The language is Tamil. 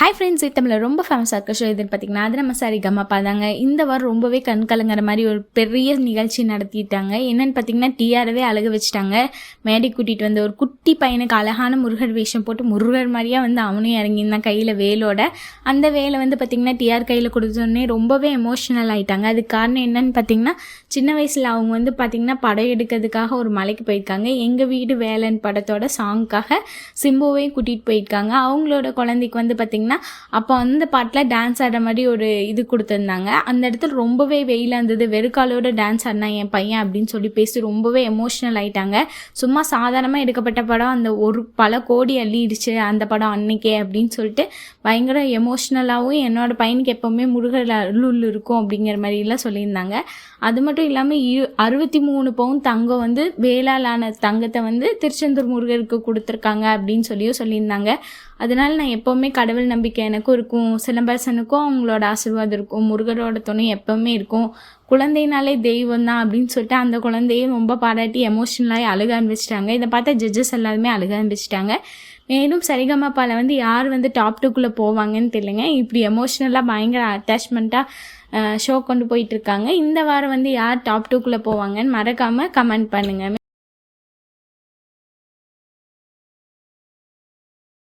ஹாய் ஃப்ரெண்ட்ஸ், தமிழில் ரொம்ப ஃபேமஸாக இருக்க ஷோ எதுன்னு பார்த்தீங்கன்னா அது நம்ம சரிகமபா தாங்க. இந்த வாரம் ரொம்பவே கண் கலங்குற மாதிரி ஒரு பெரிய நிகழ்ச்சி நடத்திட்டாங்க. என்னென்னு பார்த்தீங்கன்னா டிஆரவே அழக வச்சுட்டாங்க. மேடை கூட்டிகிட்டு வந்து ஒரு குட்டி பையனுக்கு அழகான முருகர் வேஷம் போட்டு முருகர் மாதிரியாக வந்து அவனும் இறங்கியிருந்தான் கையில் வேலோட. அந்த வேலை வந்து பார்த்திங்கன்னா டிஆர் கையில் கொடுத்தோடனே ரொம்பவே எமோஷ்னல் ஆகிட்டாங்க. அதுக்கு காரணம் என்னன்னு பார்த்தீங்கன்னா சின்ன வயசில் அவங்க வந்து பார்த்திங்கன்னா படம் எடுக்கிறதுக்காக ஒரு மலைக்கு போயிருக்காங்க. எங்கள் வீடு வேலன் படத்தோட சாங்க்காக சிம்புவையும் கூட்டிகிட்டு போயிருக்காங்க. அவங்களோட குழந்தைக்கு வந்து பார்த்திங்கன்னா அப்போ அந்த பாட்டில் டான்ஸ் ஆடுற மாதிரி ஒரு இது கொடுத்துருந்தாங்க. அந்த இடத்துல ரொம்பவே வெயிலாக இருந்தது. வெறுக்காலோட டான்ஸ் ஆடினா என் பையன் அப்படின்னு சொல்லி பேசி ரொம்பவே எமோஷ்னல் ஆகிட்டாங்க. சும்மா சாதாரணமாக எடுக்கப்பட்ட படம் அந்த பல கோடி அள்ளிடுச்சு அந்த படம் அன்னைக்கே அப்படின்னு சொல்லிட்டு பயங்கர எமோஷ்னலாகவும் என்னோட பையனுக்கு எப்போவுமே முருகர் அருள் இருக்கும் அப்படிங்கிற மாதிரிலாம் சொல்லியிருந்தாங்க. அது மட்டும் இல்லாமல் 63 பவுன் தங்கம் வந்து வேளாளான தங்கத்தை வந்து திருச்செந்தூர் முருகருக்கு கொடுத்துருக்காங்க அப்படின்னு சொல்லியிருந்தாங்க. அதனால நான் எப்போவுமே கடவுள் நம்பிக்கை எனக்கும் இருக்கும், சிலம்பரசனுக்கும் அவங்களோட ஆசீர்வாதம் இருக்கும், முருகரோட துணை எப்போவுமே இருக்கும், குழந்தைனாலே தெய்வம் தான் அப்படின்னு சொல்லிட்டு அந்த குழந்தையும் ரொம்ப பாராட்டி எமோஷனலாகி அழுக ஆரம்பிச்சிட்டாங்க. இதை பார்த்தா ஜட்ஜஸ் எல்லாருமே அழுக ஆரம்பிச்சிட்டாங்க. மேலும் சரிகமபாவில் வந்து யார் வந்து டாப் 2க்குள்ளே போவாங்கன்னு தெரியலங்க. இப்படி எமோஷ்னலாக பயங்கர அட்டாச்மெண்ட்டாக ஷோ கொண்டு போயிட்டுருக்காங்க. இந்த வாரம் வந்து யார் டாப் 2க்குள்ளே போவாங்கன்னு மறக்காமல் கமெண்ட் பண்ணுங்கள்.